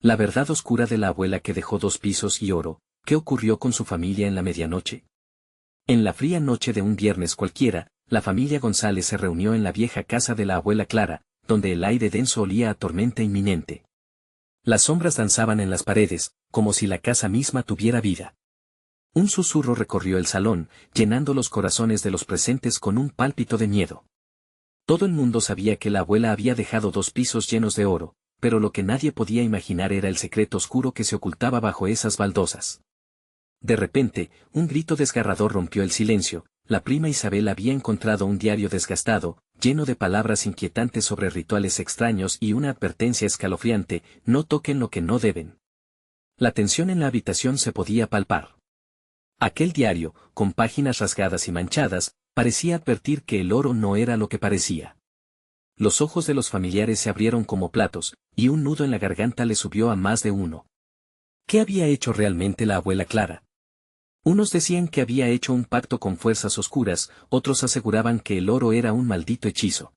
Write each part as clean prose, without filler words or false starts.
La verdad oscura de la abuela que dejó 2 pisos y oro. ¿Qué ocurrió con su familia en la medianoche? En la fría noche de un viernes cualquiera, la familia González se reunió en la vieja casa de la abuela Clara, donde el aire denso olía a tormenta inminente. Las sombras danzaban en las paredes, como si la casa misma tuviera vida. Un susurro recorrió el salón, llenando los corazones de los presentes con un pálpito de miedo. Todo el mundo sabía que la abuela había dejado 2 pisos llenos de oro, pero lo que nadie podía imaginar era el secreto oscuro que se ocultaba bajo esas baldosas. De repente, un grito desgarrador rompió el silencio. La prima Isabel había encontrado un diario desgastado, lleno de palabras inquietantes sobre rituales extraños y una advertencia escalofriante: no toquen lo que no deben. La tensión en la habitación se podía palpar. Aquel diario, con páginas rasgadas y manchadas, parecía advertir que el oro no era lo que parecía. Los ojos de los familiares se abrieron como platos, y un nudo en la garganta le subió a más de uno. ¿Qué había hecho realmente la abuela Clara? Unos decían que había hecho un pacto con fuerzas oscuras, otros aseguraban que el oro era un maldito hechizo.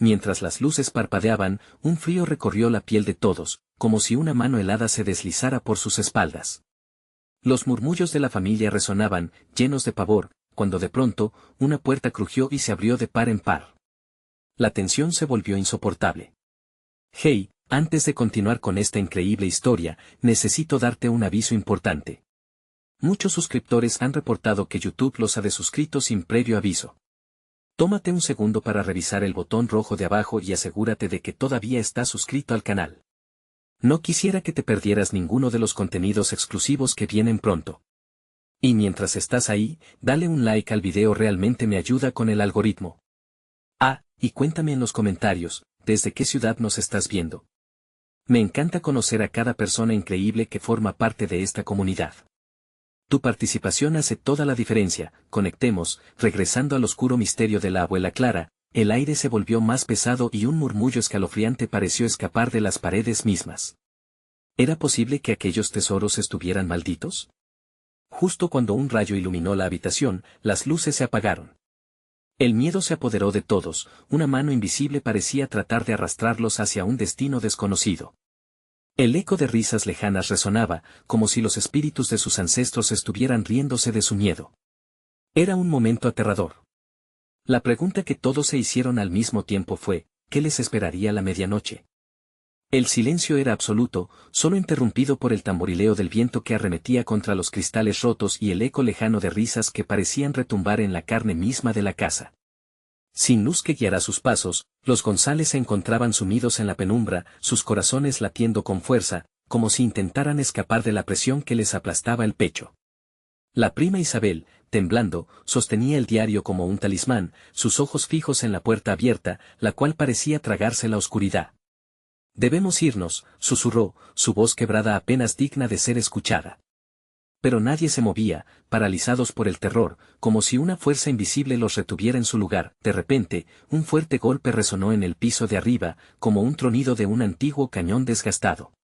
Mientras las luces parpadeaban, un frío recorrió la piel de todos, como si una mano helada se deslizara por sus espaldas. Los murmullos de la familia resonaban, llenos de pavor, cuando de pronto, una puerta crujió y se abrió de par en par. La tensión se volvió insoportable. Hey, antes de continuar con esta increíble historia, necesito darte un aviso importante. Muchos suscriptores han reportado que YouTube los ha desuscrito sin previo aviso. Tómate un segundo para revisar el botón rojo de abajo y asegúrate de que todavía estás suscrito al canal. No quisiera que te perdieras ninguno de los contenidos exclusivos que vienen pronto. Y mientras estás ahí, dale un like al video, realmente me ayuda con el algoritmo. Y cuéntame en los comentarios, ¿desde qué ciudad nos estás viendo? Me encanta conocer a cada persona increíble que forma parte de esta comunidad. Tu participación hace toda la diferencia. Conectemos. Regresando al oscuro misterio de la abuela Clara, el aire se volvió más pesado y un murmullo escalofriante pareció escapar de las paredes mismas. ¿Era posible que aquellos tesoros estuvieran malditos? Justo cuando un rayo iluminó la habitación, las luces se apagaron. El miedo se apoderó de todos, una mano invisible parecía tratar de arrastrarlos hacia un destino desconocido. El eco de risas lejanas resonaba, como si los espíritus de sus ancestros estuvieran riéndose de su miedo. Era un momento aterrador. La pregunta que todos se hicieron al mismo tiempo fue: ¿qué les esperaría la medianoche? El silencio era absoluto, solo interrumpido por el tamborileo del viento que arremetía contra los cristales rotos y el eco lejano de risas que parecían retumbar en la carne misma de la casa. Sin luz que guiara sus pasos, los González se encontraban sumidos en la penumbra, sus corazones latiendo con fuerza, como si intentaran escapar de la presión que les aplastaba el pecho. La prima Isabel, temblando, sostenía el diario como un talismán, sus ojos fijos en la puerta abierta, la cual parecía tragarse la oscuridad. «Debemos irnos», susurró, su voz quebrada apenas digna de ser escuchada. Pero nadie se movía, paralizados por el terror, como si una fuerza invisible los retuviera en su lugar. De repente, un fuerte golpe resonó en el piso de arriba, como un tronido de un antiguo cañón desgastado.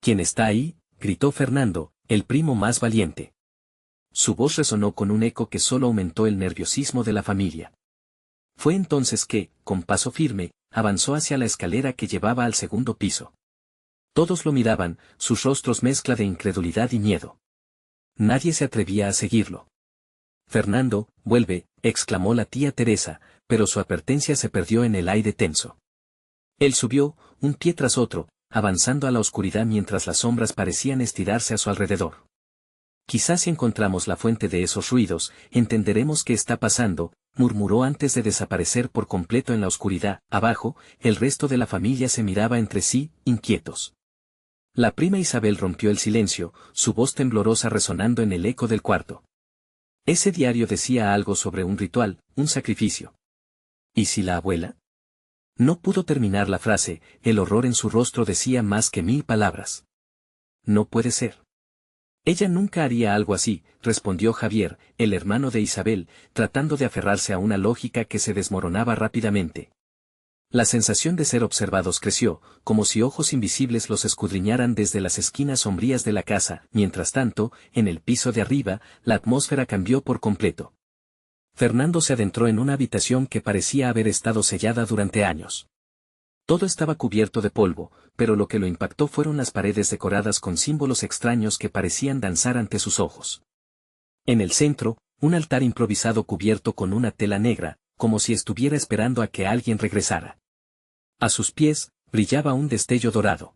«¿Quién está ahí?», gritó Fernando, el primo más valiente. Su voz resonó con un eco que solo aumentó el nerviosismo de la familia. Fue entonces que, con paso firme, avanzó hacia la escalera que llevaba al segundo piso. Todos lo miraban, sus rostros mezcla de incredulidad y miedo. Nadie se atrevía a seguirlo. «Fernando, vuelve», exclamó la tía Teresa, pero su advertencia se perdió en el aire tenso. Él subió, un pie tras otro, avanzando a la oscuridad mientras las sombras parecían estirarse a su alrededor. «Quizás si encontramos la fuente de esos ruidos, entenderemos qué está pasando», murmuró antes de desaparecer por completo en la oscuridad. Abajo, el resto de la familia se miraba entre sí, inquietos. La prima Isabel rompió el silencio, su voz temblorosa resonando en el eco del cuarto. Ese diario decía algo sobre un ritual, un sacrificio. ¿Y si la abuela? No pudo terminar la frase, el horror en su rostro decía más que 1000 palabras. «No puede ser. Ella nunca haría algo así», respondió Javier, el hermano de Isabel, tratando de aferrarse a una lógica que se desmoronaba rápidamente. La sensación de ser observados creció, como si ojos invisibles los escudriñaran desde las esquinas sombrías de la casa. Mientras tanto, en el piso de arriba, la atmósfera cambió por completo. Fernando se adentró en una habitación que parecía haber estado sellada durante años. Todo estaba cubierto de polvo, pero lo que lo impactó fueron las paredes decoradas con símbolos extraños que parecían danzar ante sus ojos. En el centro, un altar improvisado cubierto con una tela negra, como si estuviera esperando a que alguien regresara. A sus pies, brillaba un destello dorado.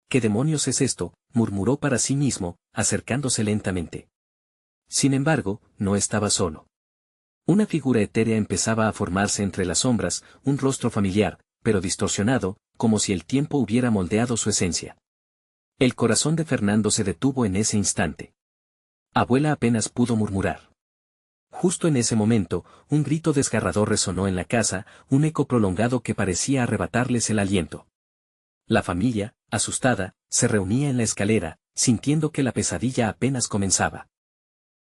¿Qué demonios es esto?, murmuró para sí mismo, acercándose lentamente. Sin embargo, no estaba solo. Una figura etérea empezaba a formarse entre las sombras, un rostro familiar, pero distorsionado, como si el tiempo hubiera moldeado su esencia. El corazón de Fernando se detuvo en ese instante. Abuela apenas pudo murmurar. Justo en ese momento, un grito desgarrador resonó en la casa, un eco prolongado que parecía arrebatarles el aliento. La familia, asustada, se reunía en la escalera, sintiendo que la pesadilla apenas comenzaba.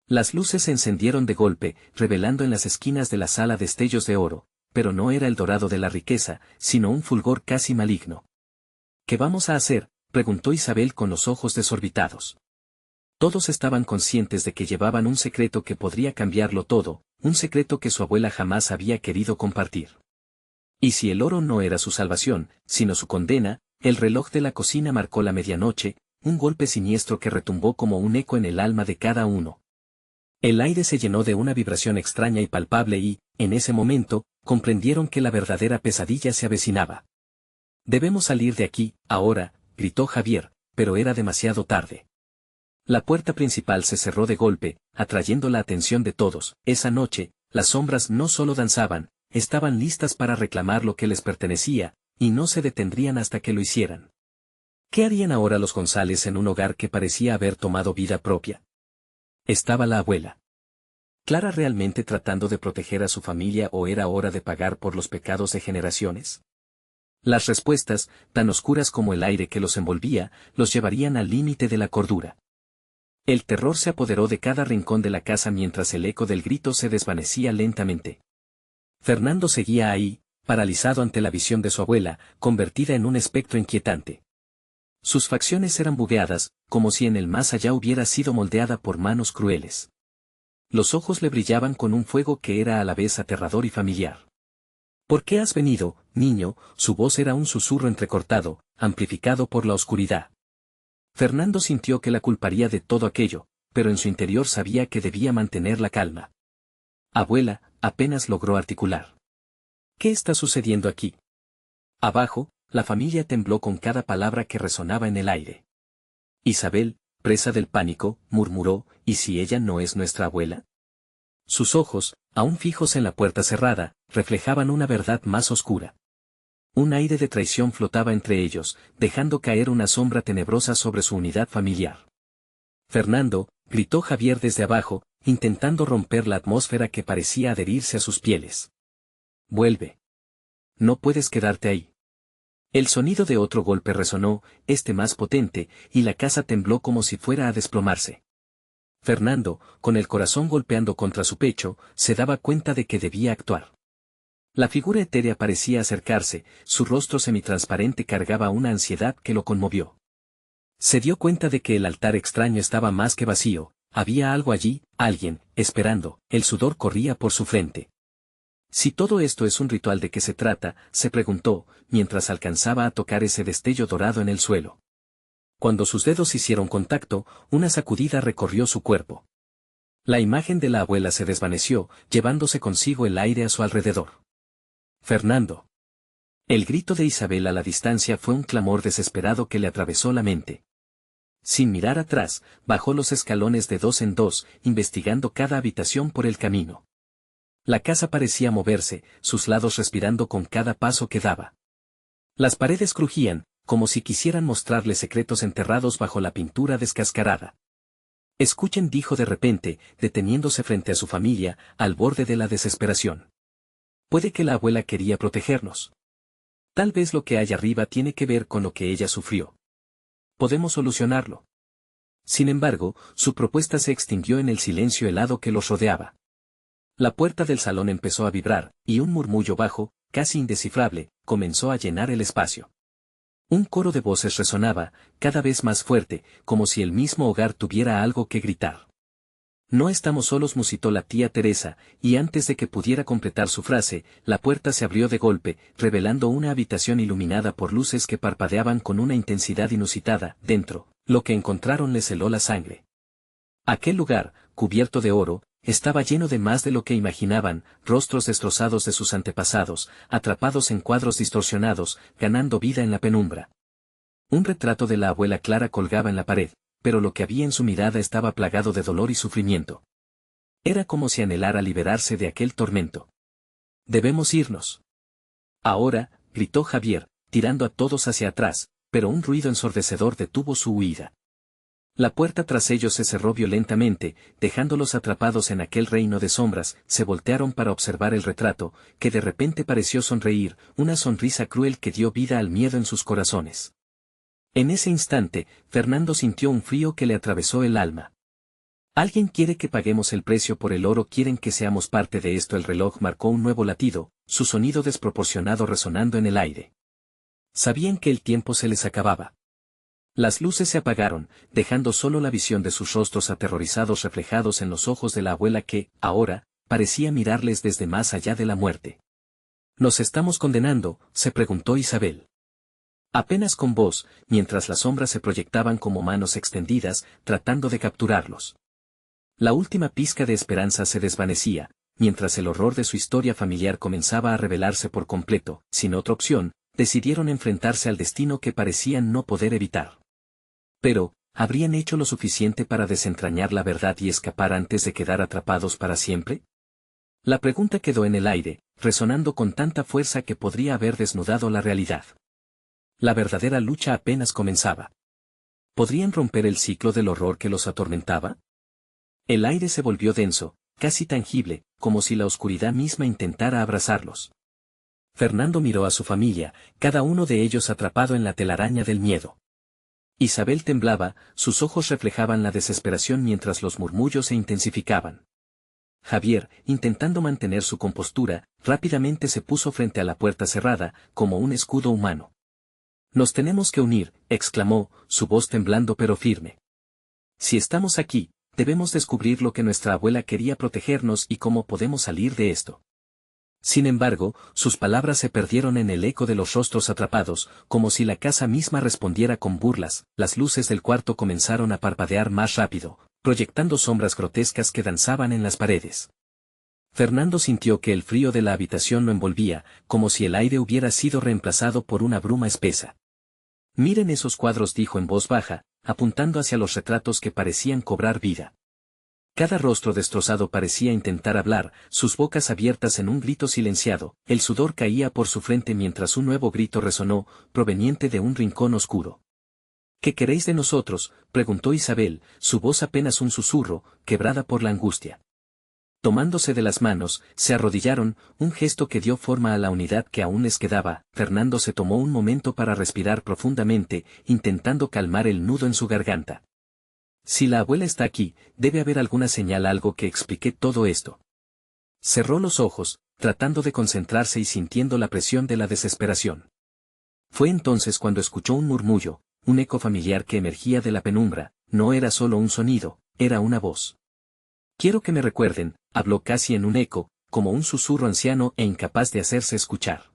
Las luces se encendieron de golpe, revelando en las esquinas de la sala destellos de oro, pero no era el dorado de la riqueza, sino un fulgor casi maligno. ¿Qué vamos a hacer?, preguntó Isabel con los ojos desorbitados. Todos estaban conscientes de que llevaban un secreto que podría cambiarlo todo, un secreto que su abuela jamás había querido compartir. Y si el oro no era su salvación, sino su condena, el reloj de la cocina marcó la medianoche, un golpe siniestro que retumbó como un eco en el alma de cada uno. El aire se llenó de una vibración extraña y palpable y, en ese momento, comprendieron que la verdadera pesadilla se avecinaba. «Debemos salir de aquí, ahora», gritó Javier, pero era demasiado tarde. La puerta principal se cerró de golpe, atrayendo la atención de todos. Esa noche, las sombras no solo danzaban, estaban listas para reclamar lo que les pertenecía, y no se detendrían hasta que lo hicieran. ¿Qué harían ahora los González en un hogar que parecía haber tomado vida propia? Estaba la abuela. ¿Clara realmente tratando de proteger a su familia o era hora de pagar por los pecados de generaciones? Las respuestas, tan oscuras como el aire que los envolvía, los llevarían al límite de la cordura. El terror se apoderó de cada rincón de la casa mientras el eco del grito se desvanecía lentamente. Fernando seguía ahí, paralizado ante la visión de su abuela, convertida en un espectro inquietante. Sus facciones eran bugueadas, como si en el más allá hubiera sido moldeada por manos crueles. Los ojos le brillaban con un fuego que era a la vez aterrador y familiar. «¿Por qué has venido, niño?», su voz era un susurro entrecortado, amplificado por la oscuridad. Fernando sintió que la culparía de todo aquello, pero en su interior sabía que debía mantener la calma. «Abuela», apenas logró articular. «¿Qué está sucediendo aquí?». Abajo, la familia tembló con cada palabra que resonaba en el aire. Isabel, presa del pánico, murmuró, «¿Y si ella no es nuestra abuela?». Sus ojos, aún fijos en la puerta cerrada, reflejaban una verdad más oscura. Un aire de traición flotaba entre ellos, dejando caer una sombra tenebrosa sobre su unidad familiar. «Fernando», gritó Javier desde abajo, intentando romper la atmósfera que parecía adherirse a sus pieles. «Vuelve. No puedes quedarte ahí». El sonido de otro golpe resonó, este más potente, y la casa tembló como si fuera a desplomarse. Fernando, con el corazón golpeando contra su pecho, se daba cuenta de que debía actuar. La figura etérea parecía acercarse, su rostro semitransparente cargaba una ansiedad que lo conmovió. Se dio cuenta de que el altar extraño estaba más que vacío, había algo allí, alguien, esperando, el sudor corría por su frente. «Si todo esto es un ritual, ¿de qué se trata?», se preguntó, mientras alcanzaba a tocar ese destello dorado en el suelo. Cuando sus dedos hicieron contacto, una sacudida recorrió su cuerpo. La imagen de la abuela se desvaneció, llevándose consigo el aire a su alrededor. «Fernando». El grito de Isabel a la distancia fue un clamor desesperado que le atravesó la mente. Sin mirar atrás, bajó los escalones de dos en dos, investigando cada habitación por el camino. La casa parecía moverse, sus lados respirando con cada paso que daba. Las paredes crujían, como si quisieran mostrarle secretos enterrados bajo la pintura descascarada. «Escuchen», dijo de repente, deteniéndose frente a su familia, al borde de la desesperación. «Puede que la abuela quería protegernos. Tal vez lo que hay arriba tiene que ver con lo que ella sufrió. Podemos solucionarlo». Sin embargo, su propuesta se extinguió en el silencio helado que los rodeaba. La puerta del salón empezó a vibrar, y un murmullo bajo, casi indescifrable, comenzó a llenar el espacio. Un coro de voces resonaba, cada vez más fuerte, como si el mismo hogar tuviera algo que gritar. No estamos solos, musitó la tía Teresa, y antes de que pudiera completar su frase, la puerta se abrió de golpe, revelando una habitación iluminada por luces que parpadeaban con una intensidad inusitada. Dentro, lo que encontraron les heló la sangre. Aquel lugar, cubierto de oro, estaba lleno de más de lo que imaginaban, rostros destrozados de sus antepasados, atrapados en cuadros distorsionados, ganando vida en la penumbra. Un retrato de la abuela Clara colgaba en la pared, pero lo que había en su mirada estaba plagado de dolor y sufrimiento. Era como si anhelara liberarse de aquel tormento. «Debemos irnos». «Ahora», gritó Javier, tirando a todos hacia atrás, pero un ruido ensordecedor detuvo su huida. La puerta tras ellos se cerró violentamente, dejándolos atrapados en aquel reino de sombras. Se voltearon para observar el retrato, que de repente pareció sonreír, una sonrisa cruel que dio vida al miedo en sus corazones. En ese instante, Fernando sintió un frío que le atravesó el alma. «Alguien quiere que paguemos el precio por el oro, quieren que seamos parte de esto». El reloj marcó un nuevo latido, su sonido desproporcionado resonando en el aire. Sabían que el tiempo se les acababa. Las luces se apagaron, dejando solo la visión de sus rostros aterrorizados reflejados en los ojos de la abuela que, ahora, parecía mirarles desde más allá de la muerte. «¿Nos estamos condenando?», se preguntó Isabel. Apenas con voz, mientras las sombras se proyectaban como manos extendidas, tratando de capturarlos. La última pizca de esperanza se desvanecía, mientras el horror de su historia familiar comenzaba a revelarse por completo. Sin otra opción, decidieron enfrentarse al destino que parecían no poder evitar. Pero, ¿habrían hecho lo suficiente para desentrañar la verdad y escapar antes de quedar atrapados para siempre? La pregunta quedó en el aire, resonando con tanta fuerza que podría haber desnudado la realidad. La verdadera lucha apenas comenzaba. ¿Podrían romper el ciclo del horror que los atormentaba? El aire se volvió denso, casi tangible, como si la oscuridad misma intentara abrazarlos. Fernando miró a su familia, cada uno de ellos atrapado en la telaraña del miedo. Isabel temblaba, sus ojos reflejaban la desesperación mientras los murmullos se intensificaban. Javier, intentando mantener su compostura, rápidamente se puso frente a la puerta cerrada, como un escudo humano. «Nos tenemos que unir», exclamó, su voz temblando pero firme. «Si estamos aquí, debemos descubrir lo que nuestra abuela quería, protegernos y cómo podemos salir de esto». Sin embargo, sus palabras se perdieron en el eco de los rostros atrapados, como si la casa misma respondiera con burlas. Las luces del cuarto comenzaron a parpadear más rápido, proyectando sombras grotescas que danzaban en las paredes. Fernando sintió que el frío de la habitación lo envolvía, como si el aire hubiera sido reemplazado por una bruma espesa. «Miren esos cuadros», dijo en voz baja, apuntando hacia los retratos que parecían cobrar vida. Cada rostro destrozado parecía intentar hablar, sus bocas abiertas en un grito silenciado. El sudor caía por su frente mientras un nuevo grito resonó, proveniente de un rincón oscuro. «¿Qué queréis de nosotros?», preguntó Isabel, su voz apenas un susurro, quebrada por la angustia. Tomándose de las manos, se arrodillaron, un gesto que dio forma a la unidad que aún les quedaba. Fernando se tomó un momento para respirar profundamente, intentando calmar el nudo en su garganta. «Si la abuela está aquí, debe haber alguna señal, algo que explique todo esto». Cerró los ojos, tratando de concentrarse y sintiendo la presión de la desesperación. Fue entonces cuando escuchó un murmullo, un eco familiar que emergía de la penumbra. No era solo un sonido, era una voz. «Quiero que me recuerden», habló casi en un eco, como un susurro anciano e incapaz de hacerse escuchar.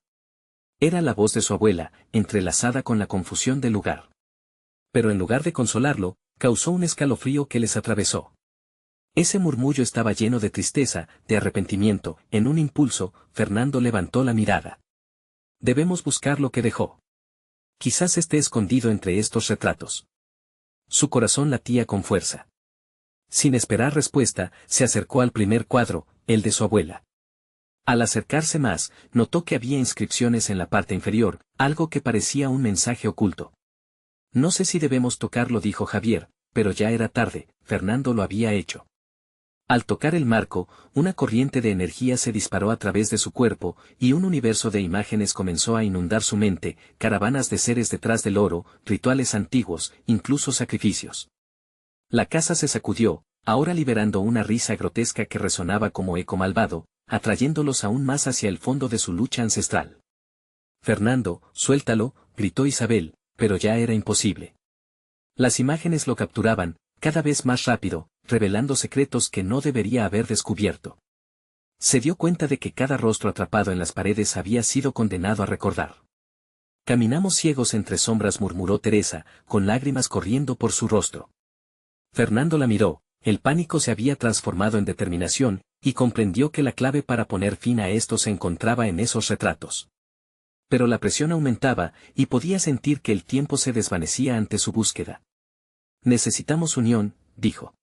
Era la voz de su abuela, entrelazada con la confusión del lugar. Pero en lugar de consolarlo, causó un escalofrío que les atravesó. Ese murmullo estaba lleno de tristeza, de arrepentimiento. En un impulso, Fernando levantó la mirada. «Debemos buscar lo que dejó. Quizás esté escondido entre estos retratos». Su corazón latía con fuerza. Sin esperar respuesta, se acercó al primer cuadro, el de su abuela. Al acercarse más, notó que había inscripciones en la parte inferior, algo que parecía un mensaje oculto. «No sé si debemos tocarlo», dijo Javier, pero ya era tarde. Fernando lo había hecho. Al tocar el marco, una corriente de energía se disparó a través de su cuerpo, y un universo de imágenes comenzó a inundar su mente, caravanas de seres detrás del oro, rituales antiguos, incluso sacrificios. La casa se sacudió, ahora liberando una risa grotesca que resonaba como eco malvado, atrayéndolos aún más hacia el fondo de su lucha ancestral. «Fernando, suéltalo», gritó Isabel, pero ya era imposible. Las imágenes lo capturaban, cada vez más rápido, revelando secretos que no debería haber descubierto. Se dio cuenta de que cada rostro atrapado en las paredes había sido condenado a recordar. Caminamos ciegos entre sombras, murmuró Teresa, con lágrimas corriendo por su rostro. Fernando la miró, el pánico se había transformado en determinación, y comprendió que la clave para poner fin a esto se encontraba en esos retratos. Pero la presión aumentaba, y podía sentir que el tiempo se desvanecía ante su búsqueda. Necesitamos unión, dijo.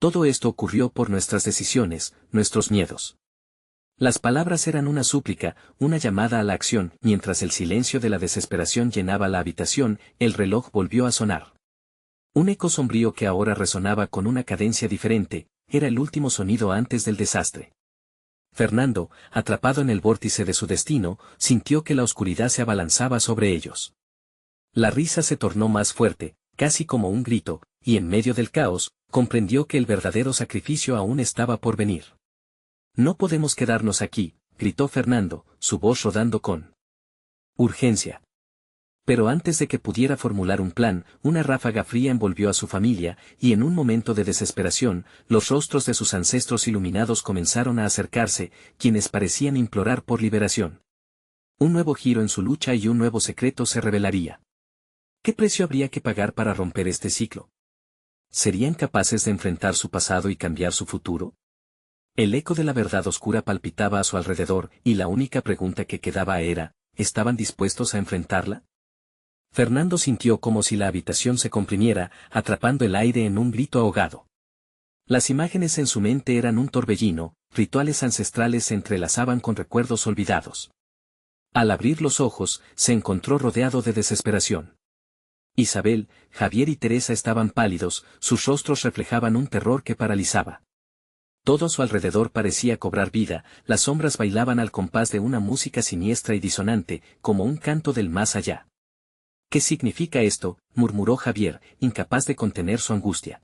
Todo esto ocurrió por nuestras decisiones, nuestros miedos. Las palabras eran una súplica, una llamada a la acción. Mientras el silencio de la desesperación llenaba la habitación, el reloj volvió a sonar. Un eco sombrío que ahora resonaba con una cadencia diferente, era el último sonido antes del desastre. Fernando, atrapado en el vórtice de su destino, sintió que la oscuridad se abalanzaba sobre ellos. La risa se tornó más fuerte, casi como un grito, y en medio del caos, comprendió que el verdadero sacrificio aún estaba por venir. No podemos quedarnos aquí, gritó Fernando, su voz rodando con urgencia. Pero antes de que pudiera formular un plan, una ráfaga fría envolvió a su familia, y en un momento de desesperación, los rostros de sus ancestros iluminados comenzaron a acercarse, quienes parecían implorar por liberación. Un nuevo giro en su lucha y un nuevo secreto se revelaría. ¿Qué precio habría que pagar para romper este ciclo? ¿Serían capaces de enfrentar su pasado y cambiar su futuro? El eco de la verdad oscura palpitaba a su alrededor, y la única pregunta que quedaba era, ¿estaban dispuestos a enfrentarla? Fernando sintió como si la habitación se comprimiera, atrapando el aire en un grito ahogado. Las imágenes en su mente eran un torbellino, rituales ancestrales se entrelazaban con recuerdos olvidados. Al abrir los ojos, se encontró rodeado de desesperación. Isabel, Javier y Teresa estaban pálidos, sus rostros reflejaban un terror que paralizaba. Todo a su alrededor parecía cobrar vida, las sombras bailaban al compás de una música siniestra y disonante, como un canto del más allá. ¿Qué significa esto?, murmuró Javier, incapaz de contener su angustia.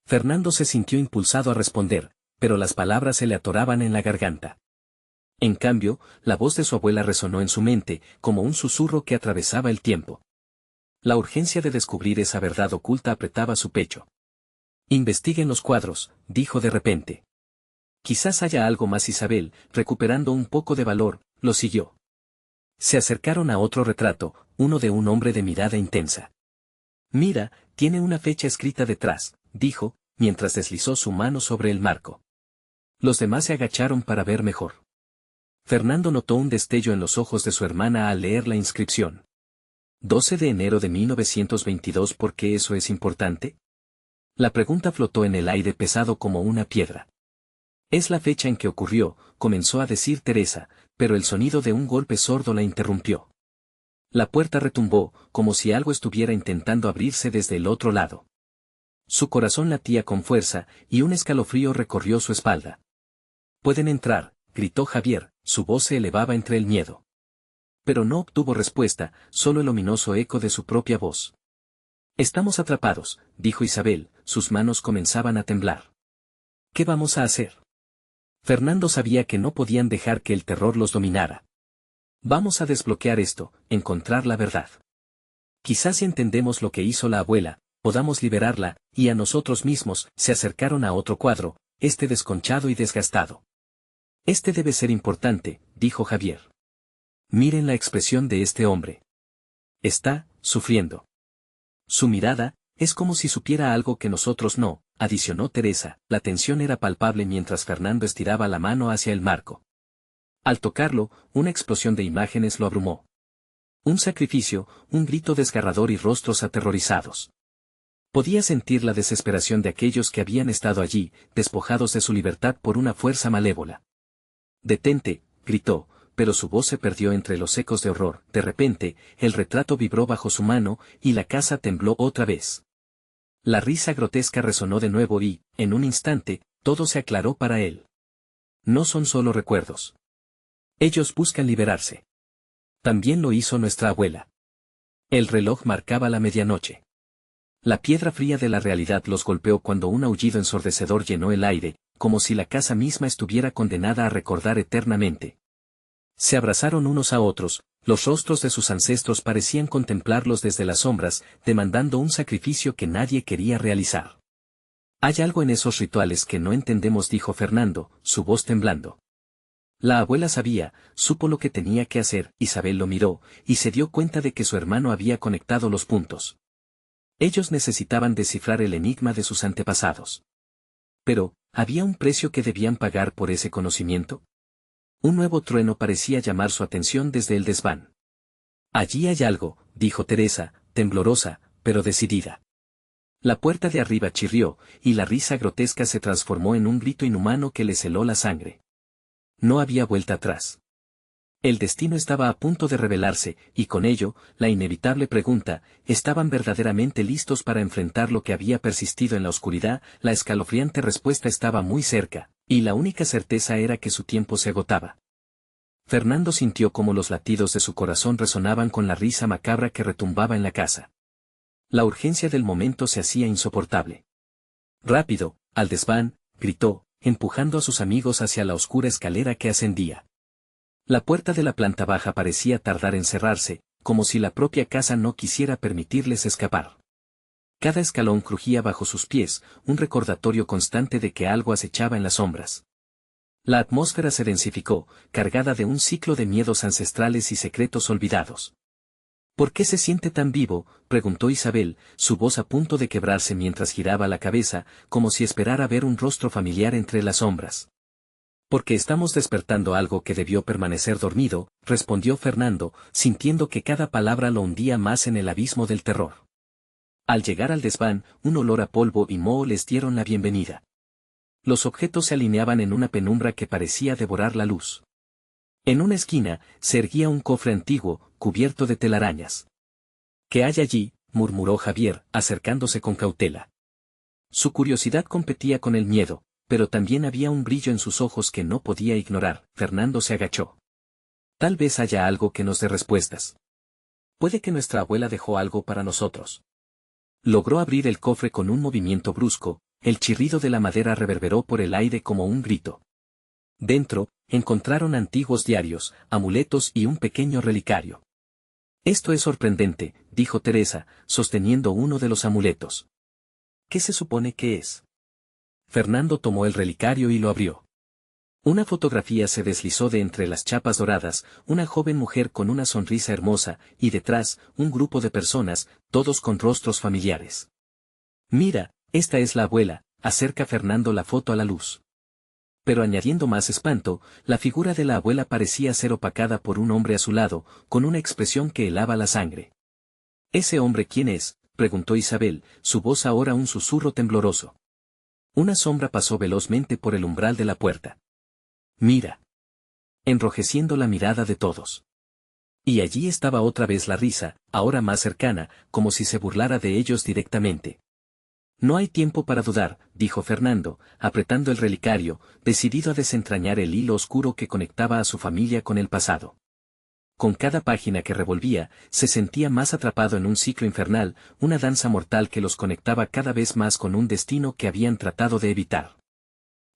Fernando se sintió impulsado a responder, pero las palabras se le atoraban en la garganta. En cambio, la voz de su abuela resonó en su mente, como un susurro que atravesaba el tiempo. La urgencia de descubrir esa verdad oculta apretaba su pecho. Investiguen los cuadros, dijo de repente. Quizás haya algo más. Isabel, recuperando un poco de valor, lo siguió. Se acercaron a otro retrato, uno de un hombre de mirada intensa. Mira, tiene una fecha escrita detrás, dijo, mientras deslizó su mano sobre el marco. Los demás se agacharon para ver mejor. Fernando notó un destello en los ojos de su hermana al leer la inscripción. 12 de enero de 1922. ¿Por qué eso es importante? La pregunta flotó en el aire pesado como una piedra. Es la fecha en que ocurrió, comenzó a decir Teresa, pero el sonido de un golpe sordo la interrumpió. La puerta retumbó, como si algo estuviera intentando abrirse desde el otro lado. Su corazón latía con fuerza, y un escalofrío recorrió su espalda. «Pueden entrar», gritó Javier, su voz se elevaba entre el miedo. Pero no obtuvo respuesta, solo el ominoso eco de su propia voz. «Estamos atrapados», dijo Isabel, sus manos comenzaban a temblar. «¿Qué vamos a hacer?» Fernando sabía que no podían dejar que el terror los dominara. «Vamos a desbloquear esto, encontrar la verdad. Quizás si entendemos lo que hizo la abuela, podamos liberarla, y a nosotros mismos». Se acercaron a otro cuadro, este desconchado y desgastado. «Este debe ser importante», dijo Javier. «Miren la expresión de este hombre. Está sufriendo. Su mirada, es como si supiera algo que nosotros no», adicionó Teresa. La tensión era palpable mientras Fernando estiraba la mano hacia el marco. Al tocarlo, una explosión de imágenes lo abrumó. Un sacrificio, un grito desgarrador y rostros aterrorizados. Podía sentir la desesperación de aquellos que habían estado allí, despojados de su libertad por una fuerza malévola. «Detente», gritó, pero su voz se perdió entre los ecos de horror. De repente, el retrato vibró bajo su mano, y la casa tembló otra vez. La risa grotesca resonó de nuevo y, en un instante, todo se aclaró para él. No son solo recuerdos. Ellos buscan liberarse. También lo hizo nuestra abuela. El reloj marcaba la medianoche. La piedra fría de la realidad los golpeó cuando un aullido ensordecedor llenó el aire, como si la casa misma estuviera condenada a recordar eternamente. Se abrazaron unos a otros, los rostros de sus ancestros parecían contemplarlos desde las sombras, demandando un sacrificio que nadie quería realizar. Hay algo en esos rituales que no entendemos, dijo Fernando, su voz temblando. La abuela sabía, supo lo que tenía que hacer. Isabel lo miró, y se dio cuenta de que su hermano había conectado los puntos. Ellos necesitaban descifrar el enigma de sus antepasados. Pero, ¿había un precio que debían pagar por ese conocimiento? Un nuevo trueno parecía llamar su atención desde el desván. Allí hay algo, dijo Teresa, temblorosa, pero decidida. La puerta de arriba chirrió, y la risa grotesca se transformó en un grito inhumano que les heló la sangre. No había vuelta atrás. El destino estaba a punto de revelarse, y con ello, la inevitable pregunta, ¿estaban verdaderamente listos para enfrentar lo que había persistido en la oscuridad? La escalofriante respuesta estaba muy cerca, y la única certeza era que su tiempo se agotaba. Fernando sintió como los latidos de su corazón resonaban con la risa macabra que retumbaba en la casa. La urgencia del momento se hacía insoportable. Rápido, al desván, gritó, empujando a sus amigos hacia la oscura escalera que ascendía. La puerta de la planta baja parecía tardar en cerrarse, como si la propia casa no quisiera permitirles escapar. Cada escalón crujía bajo sus pies, un recordatorio constante de que algo acechaba en las sombras. La atmósfera se densificó, cargada de un ciclo de miedos ancestrales y secretos olvidados. ¿Por qué se siente tan vivo?, preguntó Isabel, su voz a punto de quebrarse mientras giraba la cabeza, como si esperara ver un rostro familiar entre las sombras. Porque estamos despertando algo que debió permanecer dormido, respondió Fernando, sintiendo que cada palabra lo hundía más en el abismo del terror. Al llegar al desván, un olor a polvo y moho les dieron la bienvenida. Los objetos se alineaban en una penumbra que parecía devorar la luz. En una esquina, se erguía un cofre antiguo, cubierto de telarañas. ¿Qué hay allí?, murmuró Javier, acercándose con cautela. Su curiosidad competía con el miedo, pero también había un brillo en sus ojos que no podía ignorar. Fernando se agachó. Tal vez haya algo que nos dé respuestas. Puede que nuestra abuela dejó algo para nosotros. Logró abrir el cofre con un movimiento brusco, el chirrido de la madera reverberó por el aire como un grito. Dentro, encontraron antiguos diarios, amuletos y un pequeño relicario. Esto es sorprendente, dijo Teresa, sosteniendo uno de los amuletos. ¿Qué se supone que es? Fernando tomó el relicario y lo abrió. Una fotografía se deslizó de entre las chapas doradas, una joven mujer con una sonrisa hermosa, y detrás, un grupo de personas, todos con rostros familiares. Mira, esta es la abuela, acerca Fernando la foto a la luz. Pero añadiendo más espanto, la figura de la abuela parecía ser opacada por un hombre a su lado, con una expresión que helaba la sangre. ¿Ese hombre quién es?, preguntó Isabel, su voz ahora un susurro tembloroso. Una sombra pasó velozmente por el umbral de la puerta. Mira. Enrojeciendo la mirada de todos. Y allí estaba otra vez la risa, ahora más cercana, como si se burlara de ellos directamente. No hay tiempo para dudar, dijo Fernando, apretando el relicario, decidido a desentrañar el hilo oscuro que conectaba a su familia con el pasado. Con cada página que revolvía, se sentía más atrapado en un ciclo infernal, una danza mortal que los conectaba cada vez más con un destino que habían tratado de evitar.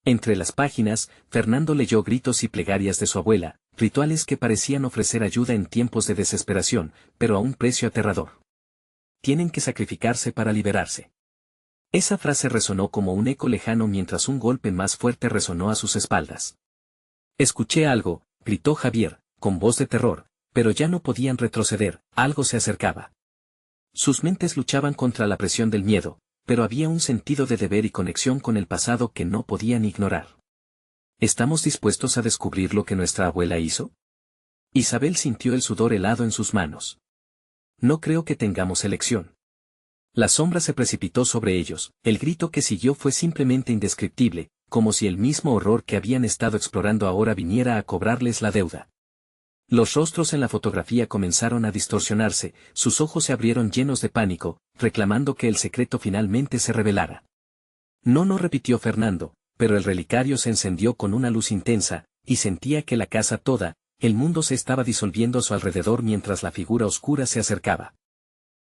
Entre las páginas, Fernando leyó gritos y plegarias de su abuela, rituales que parecían ofrecer ayuda en tiempos de desesperación, pero a un precio aterrador. Tienen que sacrificarse para liberarse. Esa frase resonó como un eco lejano mientras un golpe más fuerte resonó a sus espaldas. Escuché algo, gritó Javier, con voz de terror, pero ya no podían retroceder, algo se acercaba. Sus mentes luchaban contra la presión del miedo, pero había un sentido de deber y conexión con el pasado que no podían ignorar. ¿Estamos dispuestos a descubrir lo que nuestra abuela hizo? Isabel sintió el sudor helado en sus manos. No creo que tengamos elección. La sombra se precipitó sobre ellos, el grito que siguió fue simplemente indescriptible, como si el mismo horror que habían estado explorando ahora viniera a cobrarles la deuda. Los rostros en la fotografía comenzaron a distorsionarse, sus ojos se abrieron llenos de pánico, reclamando que el secreto finalmente se revelara. No repitió Fernando, pero el relicario se encendió con una luz intensa, y sentía que la casa toda, el mundo se estaba disolviendo a su alrededor mientras la figura oscura se acercaba.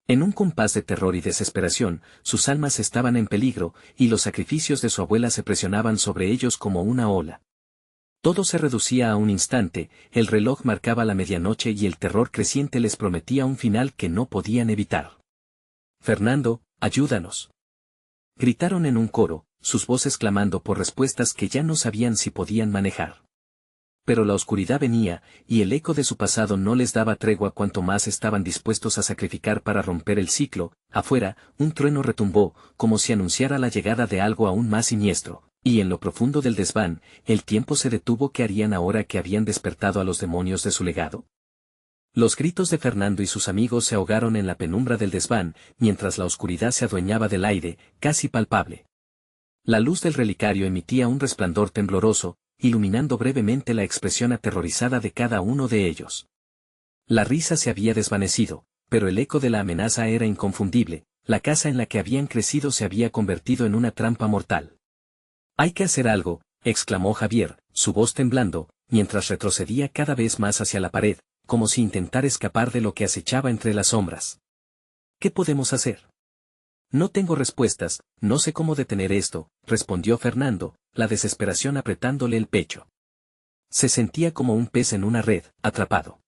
En un compás de terror y desesperación, sus almas estaban en peligro, y los sacrificios de su abuela se presionaban sobre ellos como una ola. Todo se reducía a un instante, el reloj marcaba la medianoche y el terror creciente les prometía un final que no podían evitar. Fernando, ayúdanos. Gritaron en un coro, sus voces clamando por respuestas que ya no sabían si podían manejar. Pero la oscuridad venía, y el eco de su pasado no les daba tregua cuanto más estaban dispuestos a sacrificar para romper el ciclo. Afuera, un trueno retumbó, como si anunciara la llegada de algo aún más siniestro, y en lo profundo del desván, el tiempo se detuvo. ¿Qué harían ahora que habían despertado a los demonios de su legado? Los gritos de Fernando y sus amigos se ahogaron en la penumbra del desván, mientras la oscuridad se adueñaba del aire, casi palpable. La luz del relicario emitía un resplandor tembloroso, iluminando brevemente la expresión aterrorizada de cada uno de ellos. La risa se había desvanecido, pero el eco de la amenaza era inconfundible. La casa en la que habían crecido se había convertido en una trampa mortal. «Hay que hacer algo», exclamó Javier, su voz temblando, mientras retrocedía cada vez más hacia la pared, como si intentara escapar de lo que acechaba entre las sombras. «¿Qué podemos hacer?» «No tengo respuestas, no sé cómo detener esto», respondió Fernando, la desesperación apretándole el pecho. Se sentía como un pez en una red, atrapado.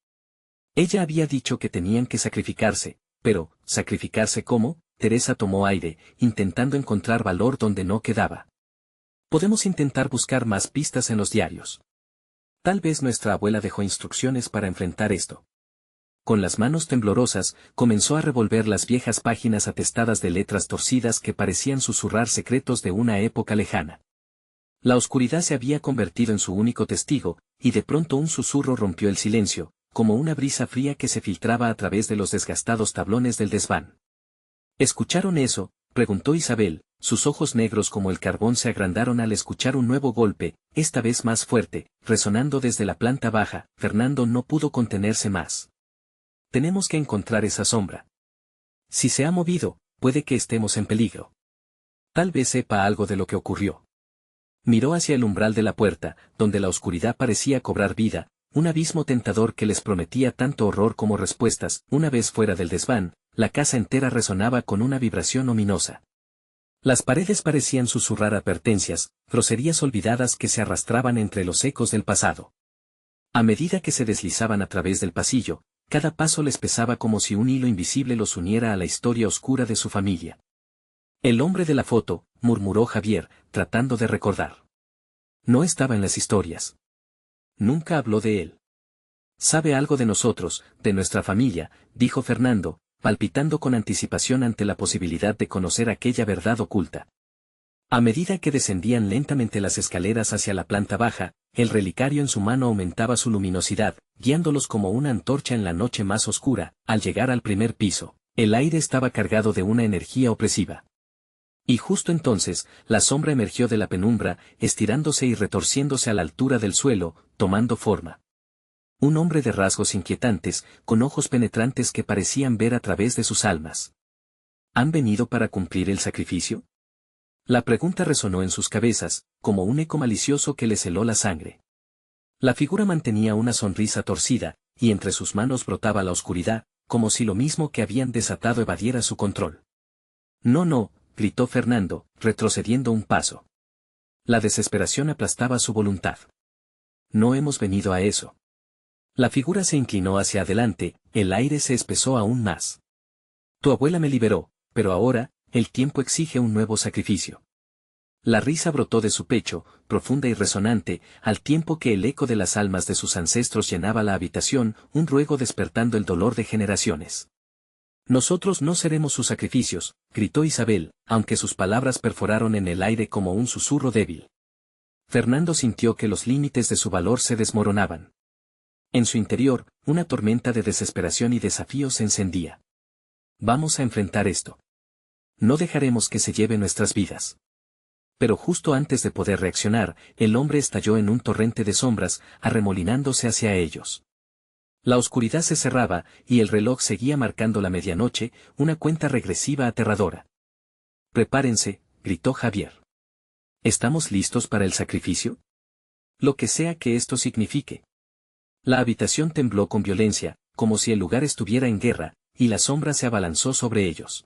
Ella había dicho que tenían que sacrificarse, pero, ¿sacrificarse cómo? Teresa tomó aire, intentando encontrar valor donde no quedaba. «Podemos intentar buscar más pistas en los diarios. Tal vez nuestra abuela dejó instrucciones para enfrentar esto». Con las manos temblorosas, comenzó a revolver las viejas páginas atestadas de letras torcidas que parecían susurrar secretos de una época lejana. La oscuridad se había convertido en su único testigo, y de pronto un susurro rompió el silencio, como una brisa fría que se filtraba a través de los desgastados tablones del desván. ¿Escucharon eso?, preguntó Isabel, sus ojos negros como el carbón se agrandaron al escuchar un nuevo golpe, esta vez más fuerte, resonando desde la planta baja. Fernando no pudo contenerse más. «Tenemos que encontrar esa sombra. Si se ha movido, puede que estemos en peligro. Tal vez sepa algo de lo que ocurrió». Miró hacia el umbral de la puerta, donde la oscuridad parecía cobrar vida, un abismo tentador que les prometía tanto horror como respuestas. Una vez fuera del desván, la casa entera resonaba con una vibración ominosa. Las paredes parecían susurrar advertencias, groserías olvidadas que se arrastraban entre los ecos del pasado. A medida que se deslizaban a través del pasillo, cada paso les pesaba como si un hilo invisible los uniera a la historia oscura de su familia. «El hombre de la foto», murmuró Javier, tratando de recordar. «No estaba en las historias. Nunca habló de él. Sabe algo de nosotros, de nuestra familia», dijo Fernando, palpitando con anticipación ante la posibilidad de conocer aquella verdad oculta. A medida que descendían lentamente las escaleras hacia la planta baja, el relicario en su mano aumentaba su luminosidad, guiándolos como una antorcha en la noche más oscura. Al llegar al primer piso, el aire estaba cargado de una energía opresiva. Y justo entonces, la sombra emergió de la penumbra, estirándose y retorciéndose a la altura del suelo, tomando forma. Un hombre de rasgos inquietantes, con ojos penetrantes que parecían ver a través de sus almas. ¿Han venido para cumplir el sacrificio? La pregunta resonó en sus cabezas, como un eco malicioso que les heló la sangre. La figura mantenía una sonrisa torcida, y entre sus manos brotaba la oscuridad, como si lo mismo que habían desatado evadiera su control. «No, no», gritó Fernando, retrocediendo un paso. La desesperación aplastaba su voluntad. «No hemos venido a eso». La figura se inclinó hacia adelante, el aire se espesó aún más. «Tu abuela me liberó, pero ahora, el tiempo exige un nuevo sacrificio». La risa brotó de su pecho, profunda y resonante, al tiempo que el eco de las almas de sus ancestros llenaba la habitación, un ruego despertando el dolor de generaciones. «Nosotros no seremos sus sacrificios», gritó Isabel, aunque sus palabras perforaron en el aire como un susurro débil. Fernando sintió que los límites de su valor se desmoronaban. En su interior, una tormenta de desesperación y desafío se encendía. «Vamos a enfrentar esto. No dejaremos que se lleve nuestras vidas». Pero justo antes de poder reaccionar, el hombre estalló en un torrente de sombras, arremolinándose hacia ellos. La oscuridad se cerraba, y el reloj seguía marcando la medianoche, una cuenta regresiva aterradora. «Prepárense», gritó Javier. «¿Estamos listos para el sacrificio? Lo que sea que esto signifique». La habitación tembló con violencia, como si el lugar estuviera en guerra, y la sombra se abalanzó sobre ellos.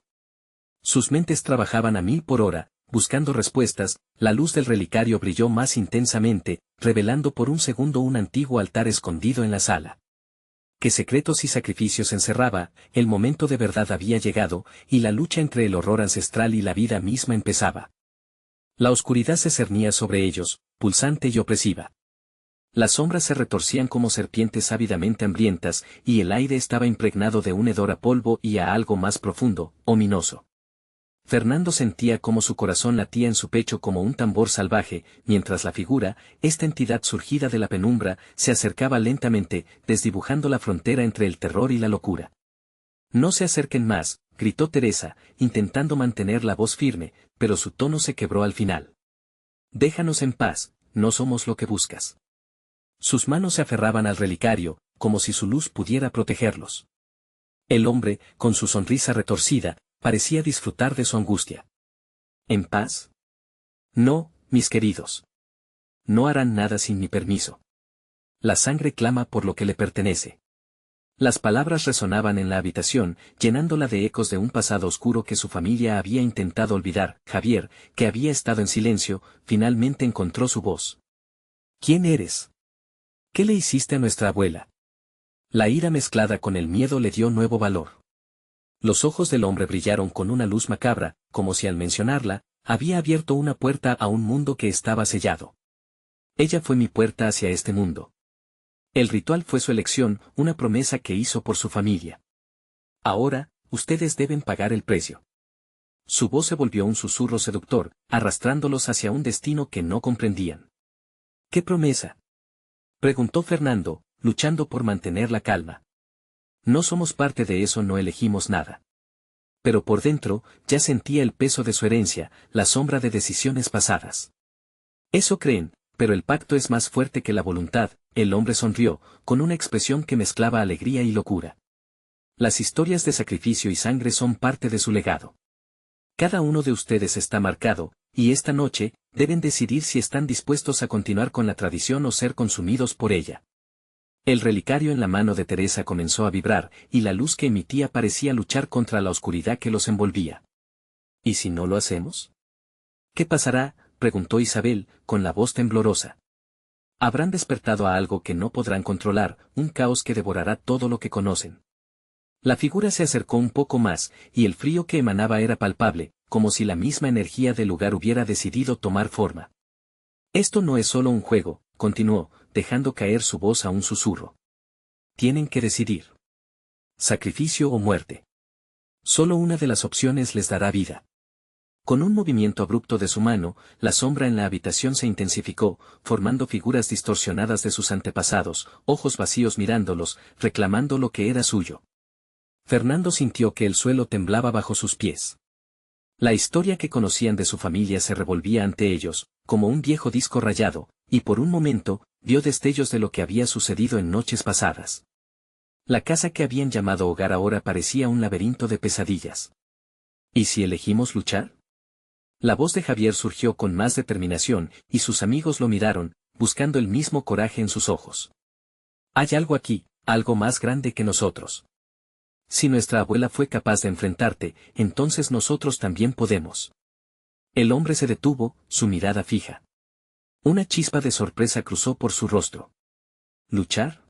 Sus mentes trabajaban a 1000 por hora, buscando respuestas. La luz del relicario brilló más intensamente, revelando por un segundo un antiguo altar escondido en la sala. ¿Qué secretos y sacrificios encerraba? El momento de verdad había llegado, y la lucha entre el horror ancestral y la vida misma empezaba. La oscuridad se cernía sobre ellos, pulsante y opresiva. Las sombras se retorcían como serpientes ávidamente hambrientas, y el aire estaba impregnado de un hedor a polvo y a algo más profundo, ominoso. Fernando sentía como su corazón latía en su pecho como un tambor salvaje, mientras la figura, esta entidad surgida de la penumbra, se acercaba lentamente, desdibujando la frontera entre el terror y la locura. No se acerquen más, gritó Teresa, intentando mantener la voz firme, pero su tono se quebró al final. Déjanos en paz, no somos lo que buscas. Sus manos se aferraban al relicario, como si su luz pudiera protegerlos. El hombre, con su sonrisa retorcida, parecía disfrutar de su angustia. ¿En paz? No, mis queridos. No harán nada sin mi permiso. La sangre clama por lo que le pertenece. Las palabras resonaban en la habitación, llenándola de ecos de un pasado oscuro que su familia había intentado olvidar. Javier, que había estado en silencio, finalmente encontró su voz. ¿Quién eres? ¿Qué le hiciste a nuestra abuela? La ira mezclada con el miedo le dio nuevo valor. Los ojos del hombre brillaron con una luz macabra, como si al mencionarla, había abierto una puerta a un mundo que estaba sellado. Ella fue mi puerta hacia este mundo. El ritual fue su elección, una promesa que hizo por su familia. Ahora, ustedes deben pagar el precio. Su voz se volvió un susurro seductor, arrastrándolos hacia un destino que no comprendían. ¿Qué promesa? Preguntó Fernando, luchando por mantener la calma. No somos parte de eso, no elegimos nada. Pero por dentro, ya sentía el peso de su herencia, la sombra de decisiones pasadas. Eso creen, pero el pacto es más fuerte que la voluntad. El hombre sonrió, con una expresión que mezclaba alegría y locura. Las historias de sacrificio y sangre son parte de su legado. Cada uno de ustedes está marcado, y esta noche, deben decidir si están dispuestos a continuar con la tradición o ser consumidos por ella. El relicario en la mano de Teresa comenzó a vibrar, y la luz que emitía parecía luchar contra la oscuridad que los envolvía. ¿Y si no lo hacemos? ¿Qué pasará?, preguntó Isabel, con la voz temblorosa. Habrán despertado a algo que no podrán controlar, un caos que devorará todo lo que conocen. La figura se acercó un poco más, y el frío que emanaba era palpable, como si la misma energía del lugar hubiera decidido tomar forma. Esto no es solo un juego, continuó, dejando caer su voz a un susurro. Tienen que decidir. Sacrificio o muerte. Solo una de las opciones les dará vida. Con un movimiento abrupto de su mano, la sombra en la habitación se intensificó, formando figuras distorsionadas de sus antepasados, ojos vacíos mirándolos, reclamando lo que era suyo. Fernando sintió que el suelo temblaba bajo sus pies. La historia que conocían de su familia se revolvía ante ellos, como un viejo disco rayado, y por un momento, vio destellos de lo que había sucedido en noches pasadas. La casa que habían llamado hogar ahora parecía un laberinto de pesadillas. ¿Y si elegimos luchar? La voz de Javier surgió con más determinación, y sus amigos lo miraron, buscando el mismo coraje en sus ojos. Hay algo aquí, algo más grande que nosotros. Si nuestra abuela fue capaz de enfrentarte, entonces nosotros también podemos. El hombre se detuvo, su mirada fija. Una chispa de sorpresa cruzó por su rostro. ¿Luchar?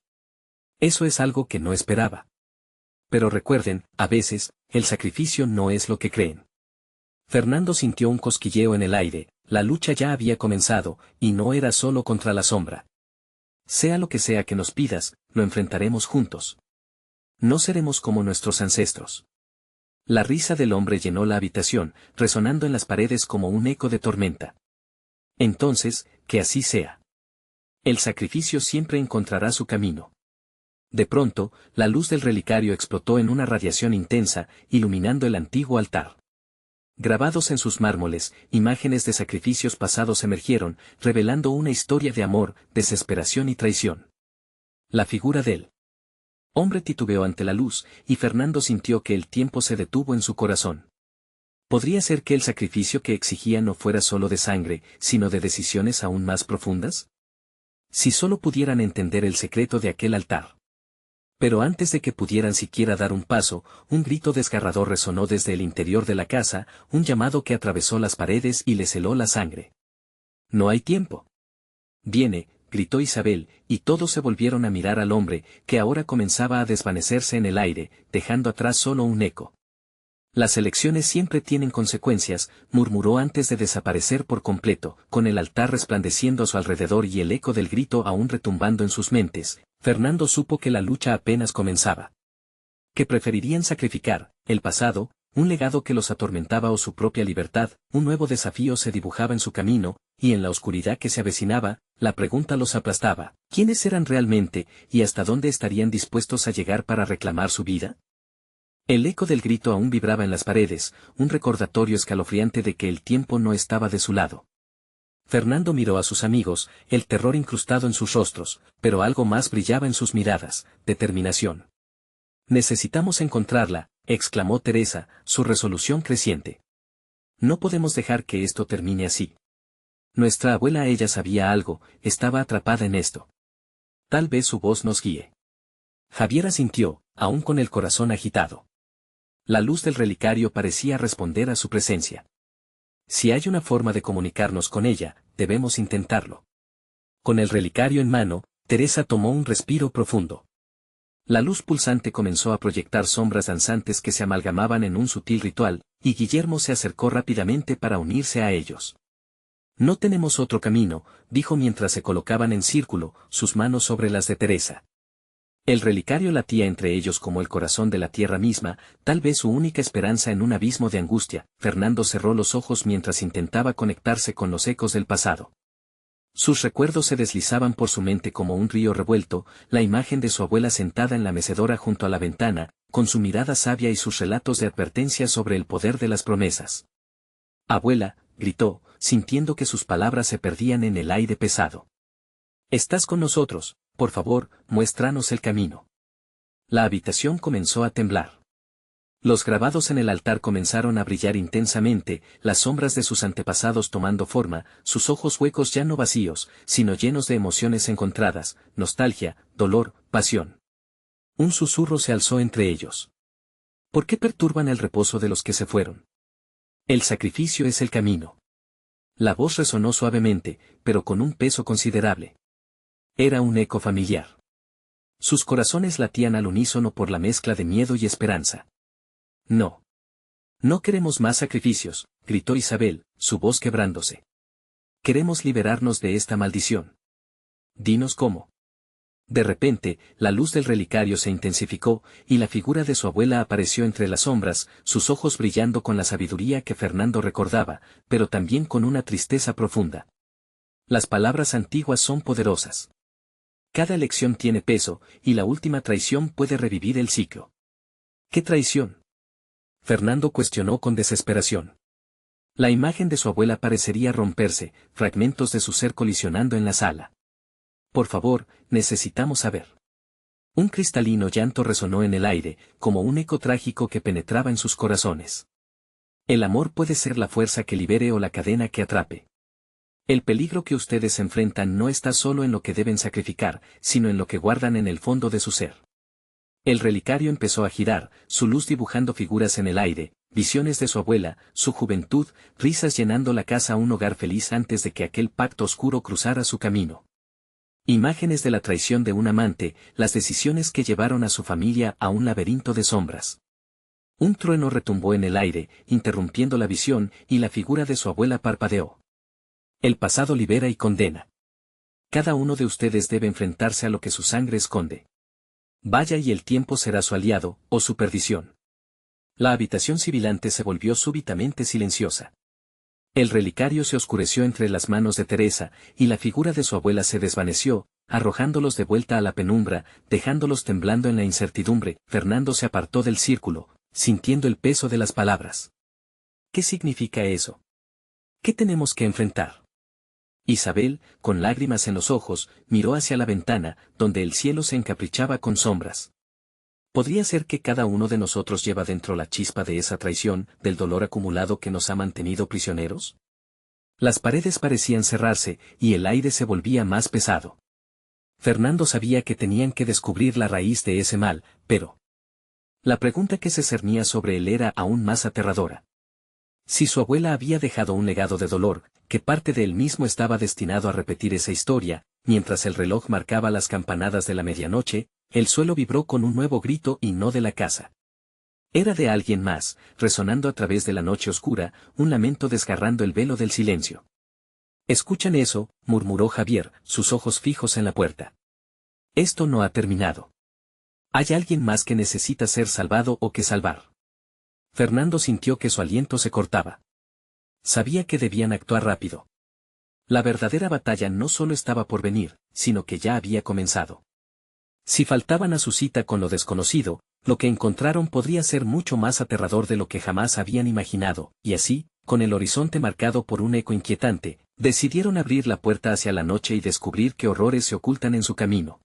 Eso es algo que no esperaba. Pero recuerden, a veces, el sacrificio no es lo que creen. Fernando sintió un cosquilleo en el aire, la lucha ya había comenzado, y no era solo contra la sombra. Sea lo que sea que nos pidas, lo enfrentaremos juntos. No seremos como nuestros ancestros. La risa del hombre llenó la habitación, resonando en las paredes como un eco de tormenta. Entonces, que así sea. El sacrificio siempre encontrará su camino. De pronto, la luz del relicario explotó en una radiación intensa, iluminando el antiguo altar. Grabados en sus mármoles, imágenes de sacrificios pasados emergieron, revelando una historia de amor, desesperación y traición. La figura del hombre titubeó ante la luz, y Fernando sintió que el tiempo se detuvo en su corazón. ¿Podría ser que el sacrificio que exigía no fuera solo de sangre, sino de decisiones aún más profundas? Si solo pudieran entender el secreto de aquel altar. Pero antes de que pudieran siquiera dar un paso, un grito desgarrador resonó desde el interior de la casa, un llamado que atravesó las paredes y les heló la sangre. No hay tiempo. Viene, gritó Isabel, y todos se volvieron a mirar al hombre, que ahora comenzaba a desvanecerse en el aire, dejando atrás solo un eco. Las elecciones siempre tienen consecuencias, murmuró antes de desaparecer por completo, con el altar resplandeciendo a su alrededor y el eco del grito aún retumbando en sus mentes. Fernando supo que la lucha apenas comenzaba. Que preferirían sacrificar el pasado, un legado que los atormentaba o su propia libertad. Un nuevo desafío se dibujaba en su camino, y en la oscuridad que se avecinaba, la pregunta los aplastaba. ¿Quiénes eran realmente, y hasta dónde estarían dispuestos a llegar para reclamar su vida? El eco del grito aún vibraba en las paredes, un recordatorio escalofriante de que el tiempo no estaba de su lado. Fernando miró a sus amigos, el terror incrustado en sus rostros, pero algo más brillaba en sus miradas: determinación. Necesitamos encontrarla, exclamó Teresa, su resolución creciente. No podemos dejar que esto termine así. Nuestra abuela, ella sabía algo, estaba atrapada en esto. Tal vez su voz nos guíe. Javier asintió, aún con el corazón agitado. La luz del relicario parecía responder a su presencia. Si hay una forma de comunicarnos con ella, debemos intentarlo. Con el relicario en mano, Teresa tomó un respiro profundo. La luz pulsante comenzó a proyectar sombras danzantes que se amalgamaban en un sutil ritual, y Guillermo se acercó rápidamente para unirse a ellos. No tenemos otro camino, dijo mientras se colocaban en círculo, sus manos sobre las de Teresa. El relicario latía entre ellos como el corazón de la tierra misma, tal vez su única esperanza en un abismo de angustia. Fernando cerró los ojos mientras intentaba conectarse con los ecos del pasado. Sus recuerdos se deslizaban por su mente como un río revuelto, la imagen de su abuela sentada en la mecedora junto a la ventana, con su mirada sabia y sus relatos de advertencia sobre el poder de las promesas. «Abuela», gritó, sintiendo que sus palabras se perdían en el aire pesado. «Estás con nosotros. Por favor, muéstranos el camino». La habitación comenzó a temblar. Los grabados en el altar comenzaron a brillar intensamente, las sombras de sus antepasados tomando forma, sus ojos huecos ya no vacíos, sino llenos de emociones encontradas, nostalgia, dolor, pasión. Un susurro se alzó entre ellos. ¿Por qué perturban el reposo de los que se fueron? El sacrificio es el camino. La voz resonó suavemente, pero con un peso considerable. Era un eco familiar. Sus corazones latían al unísono por la mezcla de miedo y esperanza. «No. No queremos más sacrificios», gritó Isabel, su voz quebrándose. «Queremos liberarnos de esta maldición». «Dinos cómo». De repente, la luz del relicario se intensificó, y la figura de su abuela apareció entre las sombras, sus ojos brillando con la sabiduría que Fernando recordaba, pero también con una tristeza profunda. Las palabras antiguas son poderosas. Cada elección tiene peso, y la última traición puede revivir el ciclo. ¿Qué traición?, Fernando cuestionó con desesperación. La imagen de su abuela parecería romperse, fragmentos de su ser colisionando en la sala. «Por favor, necesitamos saber». Un cristalino llanto resonó en el aire, como un eco trágico que penetraba en sus corazones. «El amor puede ser la fuerza que libere o la cadena que atrape. El peligro que ustedes enfrentan no está solo en lo que deben sacrificar, sino en lo que guardan en el fondo de su ser». El relicario empezó a girar, su luz dibujando figuras en el aire, visiones de su abuela, su juventud, risas llenando la casa, un hogar feliz antes de que aquel pacto oscuro cruzara su camino. Imágenes de la traición de un amante, las decisiones que llevaron a su familia a un laberinto de sombras. Un trueno retumbó en el aire, interrumpiendo la visión, y la figura de su abuela parpadeó. «El pasado libera y condena. Cada uno de ustedes debe enfrentarse a lo que su sangre esconde. Vaya y el tiempo será su aliado, o su perdición». La habitación sibilante se volvió súbitamente silenciosa. El relicario se oscureció entre las manos de Teresa, y la figura de su abuela se desvaneció, arrojándolos de vuelta a la penumbra, dejándolos temblando en la incertidumbre. Fernando se apartó del círculo, sintiendo el peso de las palabras. ¿Qué significa eso? ¿Qué tenemos que enfrentar? Isabel, con lágrimas en los ojos, miró hacia la ventana, donde el cielo se encaprichaba con sombras. ¿Podría ser que cada uno de nosotros lleva dentro la chispa de esa traición, del dolor acumulado que nos ha mantenido prisioneros? Las paredes parecían cerrarse, y el aire se volvía más pesado. Fernando sabía que tenían que descubrir la raíz de ese mal, pero la pregunta que se cernía sobre él era aún más aterradora. Si su abuela había dejado un legado de dolor, que parte de él mismo estaba destinado a repetir esa historia. Mientras el reloj marcaba las campanadas de la medianoche, el suelo vibró con un nuevo grito y no de la casa. Era de alguien más, resonando a través de la noche oscura, un lamento desgarrando el velo del silencio. «¿Escuchan eso?», murmuró Javier, sus ojos fijos en la puerta. «Esto no ha terminado. Hay alguien más que necesita ser salvado o que salvar». Fernando sintió que su aliento se cortaba. Sabía que debían actuar rápido. La verdadera batalla no solo estaba por venir, sino que ya había comenzado. Si faltaban a su cita con lo desconocido, lo que encontraron podría ser mucho más aterrador de lo que jamás habían imaginado, y así, con el horizonte marcado por un eco inquietante, decidieron abrir la puerta hacia la noche y descubrir qué horrores se ocultan en su camino.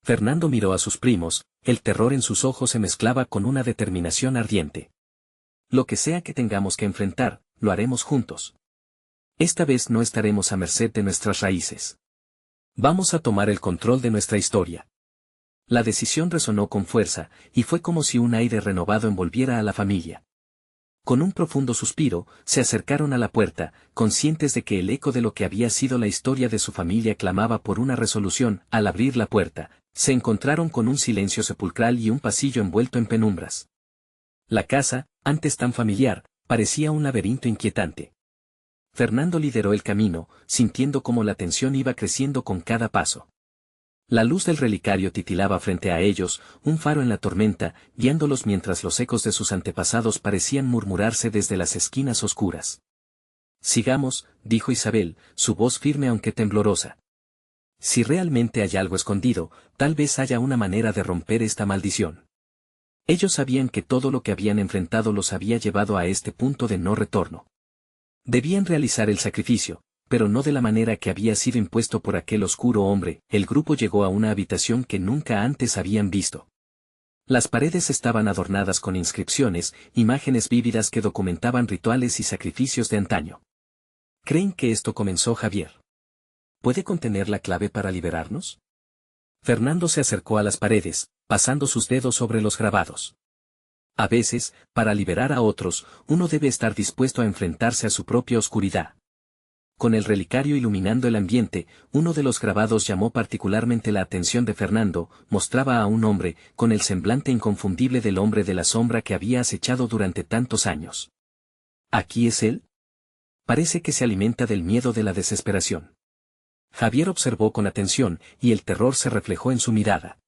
Fernando miró a sus primos, el terror en sus ojos se mezclaba con una determinación ardiente. «Lo que sea que tengamos que enfrentar, lo haremos juntos. Esta vez no estaremos a merced de nuestras raíces. Vamos a tomar el control de nuestra historia». La decisión resonó con fuerza, y fue como si un aire renovado envolviera a la familia. Con un profundo suspiro, se acercaron a la puerta, conscientes de que el eco de lo que había sido la historia de su familia clamaba por una resolución. Al abrir la puerta, se encontraron con un silencio sepulcral y un pasillo envuelto en penumbras. La casa, antes tan familiar, parecía un laberinto inquietante. Fernando lideró el camino, sintiendo cómo la tensión iba creciendo con cada paso. La luz del relicario titilaba frente a ellos, un faro en la tormenta, guiándolos mientras los ecos de sus antepasados parecían murmurarse desde las esquinas oscuras. «Sigamos», dijo Isabel, su voz firme aunque temblorosa. «Si realmente hay algo escondido, tal vez haya una manera de romper esta maldición». Ellos sabían que todo lo que habían enfrentado los había llevado a este punto de no retorno. Debían realizar el sacrificio, pero no de la manera que había sido impuesto por aquel oscuro hombre. El grupo llegó a una habitación que nunca antes habían visto. Las paredes estaban adornadas con inscripciones, imágenes vívidas que documentaban rituales y sacrificios de antaño. «¿Creen que esto comenzó, Javier? ¿Puede contener la clave para liberarnos?». Fernando se acercó a las paredes, pasando sus dedos sobre los grabados. A veces, para liberar a otros, uno debe estar dispuesto a enfrentarse a su propia oscuridad. Con el relicario iluminando el ambiente, uno de los grabados llamó particularmente la atención de Fernando. Mostraba a un hombre, con el semblante inconfundible del hombre de la sombra que había acechado durante tantos años. ¿Aquí es él? Parece que se alimenta del miedo de la desesperación. Javier observó con atención, y el terror se reflejó en su mirada.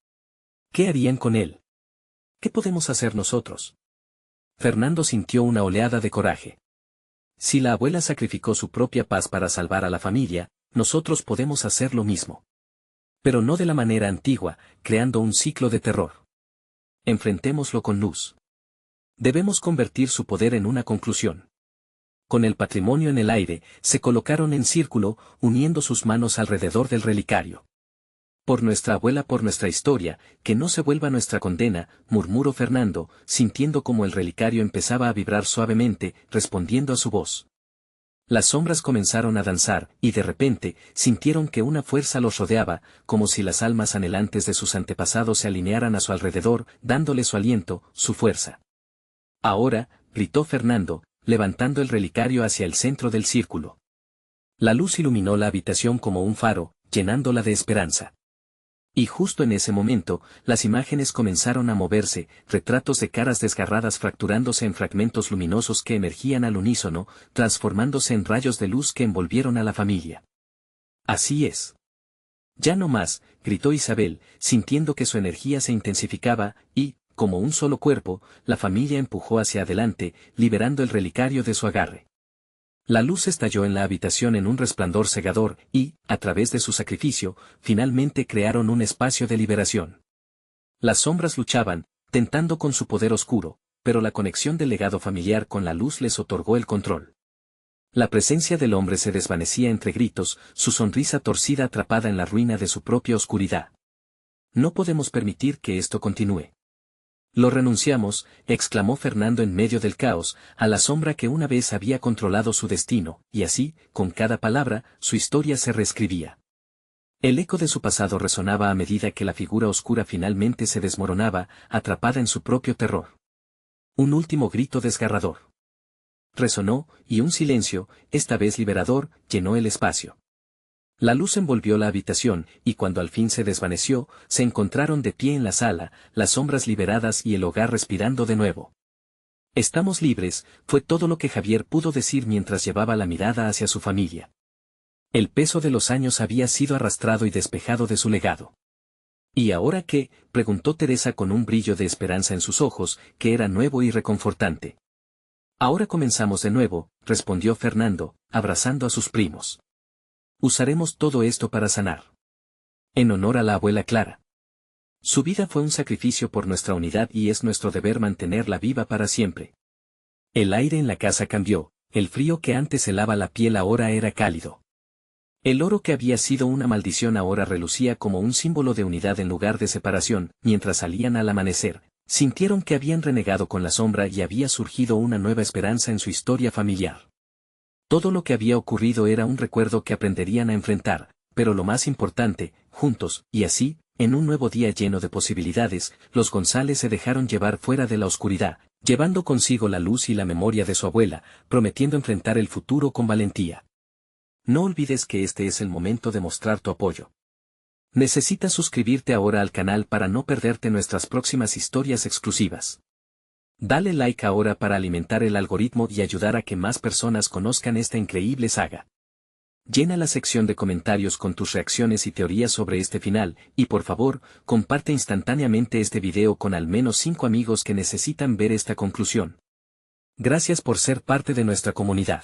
¿Qué harían con él? ¿Qué podemos hacer nosotros? Fernando sintió una oleada de coraje. Si la abuela sacrificó su propia paz para salvar a la familia, nosotros podemos hacer lo mismo. Pero no de la manera antigua, creando un ciclo de terror. Enfrentémoslo con luz. Debemos convertir su poder en una conclusión. Con el patrimonio en el aire, se colocaron en círculo, uniendo sus manos alrededor del relicario. «Por nuestra abuela, por nuestra historia, que no se vuelva nuestra condena», murmuró Fernando, sintiendo como el relicario empezaba a vibrar suavemente, respondiendo a su voz. Las sombras comenzaron a danzar, y de repente, sintieron que una fuerza los rodeaba, como si las almas anhelantes de sus antepasados se alinearan a su alrededor, dándole su aliento, su fuerza. «Ahora», gritó Fernando, levantando el relicario hacia el centro del círculo. La luz iluminó la habitación como un faro, llenándola de esperanza. Y justo en ese momento, las imágenes comenzaron a moverse, retratos de caras desgarradas fracturándose en fragmentos luminosos que emergían al unísono, transformándose en rayos de luz que envolvieron a la familia. «Así es. Ya no más», gritó Isabel, sintiendo que su energía se intensificaba, y, como un solo cuerpo, la familia empujó hacia adelante, liberando el relicario de su agarre. La luz estalló en la habitación en un resplandor cegador, y, a través de su sacrificio, finalmente crearon un espacio de liberación. Las sombras luchaban, tentando con su poder oscuro, pero la conexión del legado familiar con la luz les otorgó el control. La presencia del hombre se desvanecía entre gritos, su sonrisa torcida atrapada en la ruina de su propia oscuridad. «No podemos permitir que esto continúe». «Lo renunciamos», exclamó Fernando en medio del caos, a la sombra que una vez había controlado su destino, y así, con cada palabra, su historia se reescribía. El eco de su pasado resonaba a medida que la figura oscura finalmente se desmoronaba, atrapada en su propio terror. Un último grito desgarrador. Resonó, y un silencio, esta vez liberador, llenó el espacio. La luz envolvió la habitación, y cuando al fin se desvaneció, se encontraron de pie en la sala, las sombras liberadas y el hogar respirando de nuevo. Estamos libres, fue todo lo que Javier pudo decir mientras llevaba la mirada hacia su familia. El peso de los años había sido arrastrado y despejado de su legado. ¿Y ahora qué?, preguntó Teresa con un brillo de esperanza en sus ojos, que era nuevo y reconfortante. Ahora comenzamos de nuevo, respondió Fernando, abrazando a sus primos. Usaremos todo esto para sanar. En honor a la abuela Clara. Su vida fue un sacrificio por nuestra unidad y es nuestro deber mantenerla viva para siempre. El aire en la casa cambió, el frío que antes helaba la piel ahora era cálido. El oro que había sido una maldición ahora relucía como un símbolo de unidad en lugar de separación. Mientras salían al amanecer, sintieron que habían renegado con la sombra y había surgido una nueva esperanza en su historia familiar. Todo lo que había ocurrido era un recuerdo que aprenderían a enfrentar, pero lo más importante, juntos, y así, en un nuevo día lleno de posibilidades, los González se dejaron llevar fuera de la oscuridad, llevando consigo la luz y la memoria de su abuela, prometiendo enfrentar el futuro con valentía. No olvides que este es el momento de mostrar tu apoyo. Necesitas suscribirte ahora al canal para no perderte nuestras próximas historias exclusivas. Dale like ahora para alimentar el algoritmo y ayudar a que más personas conozcan esta increíble saga. Llena la sección de comentarios con tus reacciones y teorías sobre este final, y por favor, comparte instantáneamente este video con al menos 5 amigos que necesitan ver esta conclusión. Gracias por ser parte de nuestra comunidad.